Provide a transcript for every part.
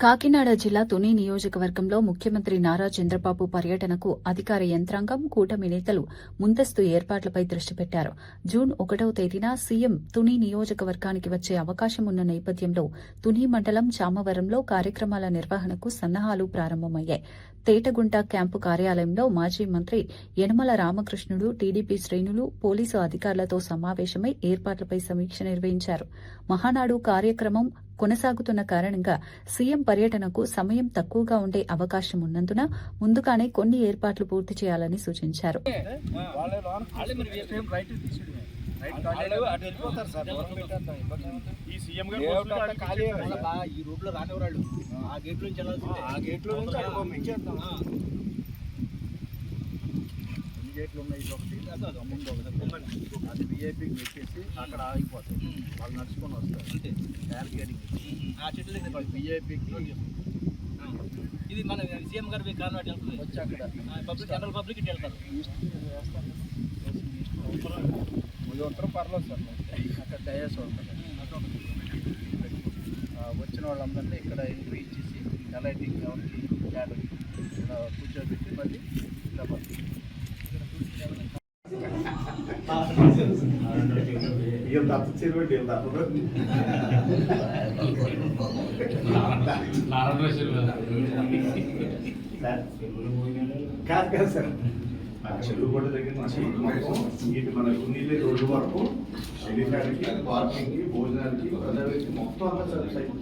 కాకినాడ జిల్లా తుని నియోజకవర్గంలో ముఖ్యమంత్రి నారా చంద్రబాబు పర్యటనకు అధికార యంత్రాంగం, కూటమి నేతలు ముందస్తు ఏర్పాట్లపై దృష్టి పెట్టారు. జూన్ 1వ తేదీన సీఎం తుని నియోజకవర్గానికి వచ్చే అవకాశం ఉన్న నేపథ్యంలో తుని మండలం చామవరంలో కార్యక్రమాల నిర్వహణకు సన్నాహాలు ప్రారంభమయ్యాయి. తేటగుంట క్యాంపు కార్యాలయంలో మాజీ మంత్రి యనమల రామకృష్ణుడు, టీడీపీ శ్రేణులు, పోలీసు అధికారులతో సమావేశమై ఏర్పాట్లపై సమీక్ష నిర్వహించారు. మహానాడు కార్యక్రమం కొనసాగుతున్న కారణంగా సీఎం పర్యటనకు సమయం తక్కువగా ఉండే అవకాశం ఉన్నందున ముందుగానే కొన్ని ఏర్పాట్లు పూర్తి చేయాలని సూచించారు. గేట్లు ఉన్నాయి, ఒకటి ముందు ఒకటి అది విఐపీకి పెట్టేసి అక్కడ ఆగిపోతాయి. వాళ్ళు నడుచుకొని వస్తారు, బ్యారికేడింగ్ ఆ చెట్లు విఐపీకి. ఇది మన సీఎం గారు కాన్వాట్ వెళ్తుంది వచ్చి అక్కడ పబ్లిక్ జనరల్ పబ్లిక్ ఇటు వెళ్తారు. ఉత్తరం పర్లేదు సార్, అక్కడ డయాస్ ఉంటుంది. వచ్చిన వాళ్ళందరినీ ఇక్కడ ఎంట్రీ ఇచ్చేసి ఎలైటింగ్ ఎవరికి క్యాడర్ ఇక్కడ కూర్చోబెట్టి మళ్ళీ ఇలా కాదు సార్, చెల్లుగొండ దగ్గర నుంచి ఇటు మన తునిలే రోడ్డు వరకు ఎలిఫాడ్కి, పార్కింగ్కి, భోజనానికి, ప్రజలకి మొత్తం అంతా సార్ సైకిల్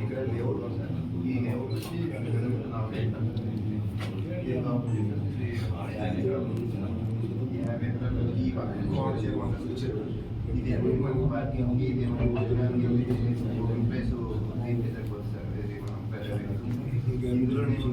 ఇక్కడ లేఅవుట్ సార్. ఈ లేఅవుట్ వచ్చి ఇది పార్కింగ్, ఇది ప్లేస్ దీనికి సరిపోతుంది సార్. ఇందులో ఈ